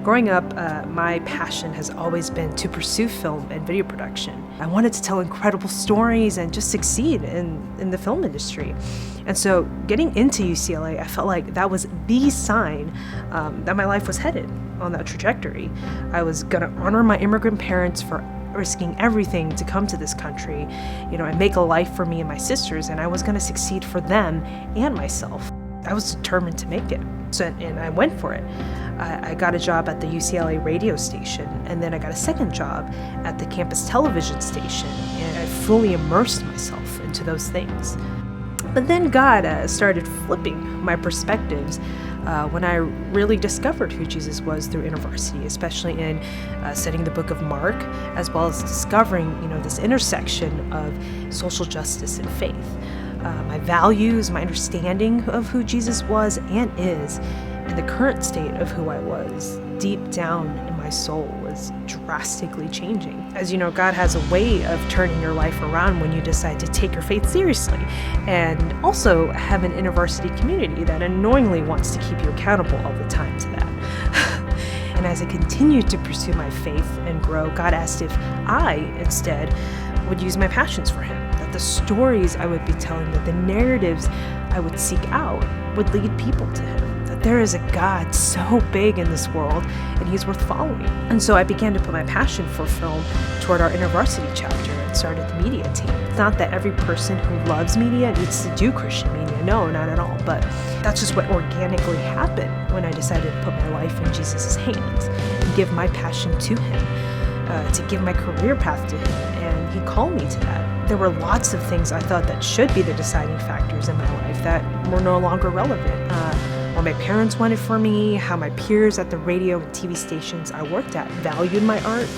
Growing up, my passion has always been to pursue film and video production. I wanted to tell incredible stories and just succeed in the film industry. And so getting into UCLA, I felt like that was the sign that my life was headed on that trajectory. I was going to honor my immigrant parents for risking everything to come to this country, and make a life for me and my sisters, and I was going to succeed for them and myself. I was determined to make it, and I went for it. I got a job at the UCLA radio station, and then I got a second job at the campus television station, and I fully immersed myself into those things. But then God started flipping my perspectives when I really discovered who Jesus was through InterVarsity, especially in studying the book of Mark, as well as discovering, this intersection of social justice and faith. My values, my understanding of who Jesus was and is, and the current state of who I was, deep down in my soul, was drastically changing. As you know, God has a way of turning your life around when you decide to take your faith seriously, and also have an InterVarsity community that annoyingly wants to keep you accountable all the time to that. And as I continued to pursue my faith and grow, God asked if I, instead, would use my passions for Him, that the stories I would be telling, that the narratives I would seek out would lead people to Him. There is a God so big in this world, and He's worth following. And so I began to put my passion for film toward our InterVarsity chapter and started the media team. It's not that every person who loves media needs to do Christian media. No, not at all. But that's just what organically happened when I decided to put my life in Jesus' hands and give my passion to Him, to give my career path to Him. And He called me to that. There were lots of things I thought that should be the deciding factors in my life that were no longer relevant. What my parents wanted for me, how my peers at the radio and TV stations I worked at valued my art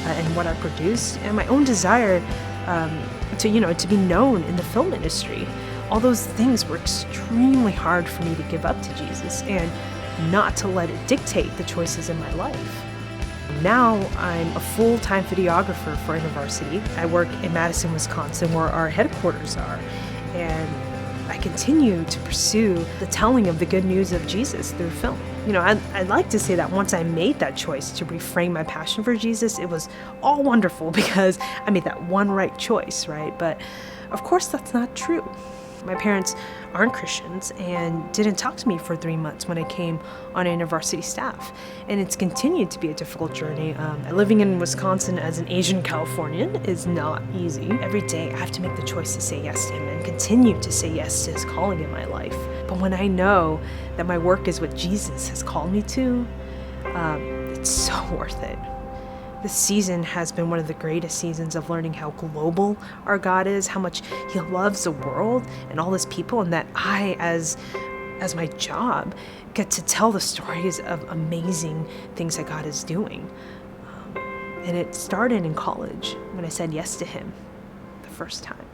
and what I produced, and my own desire to be known in the film industry. All those things were extremely hard for me to give up to Jesus and not to let it dictate the choices in my life. Now I'm a full-time videographer for InterVarsity. I work in Madison, Wisconsin, where our headquarters are, and I continue to pursue the telling of the good news of Jesus through film. I'd like to say that once I made that choice to reframe my passion for Jesus, it was all wonderful because I made that one right choice, right? But of course that's not true. My parents aren't Christians and didn't talk to me for 3 months when I came on InterVarsity staff. And it's continued to be a difficult journey. Living in Wisconsin as an Asian Californian is not easy. Every day I have to make the choice to say yes to Him and continue to say yes to His calling in my life. But when I know that my work is what Jesus has called me to, it's so worth it. This season has been one of the greatest seasons of learning how global our God is, how much He loves the world and all His people, and that I, as my job, get to tell the stories of amazing things that God is doing. And it started in college when I said yes to Him the first time.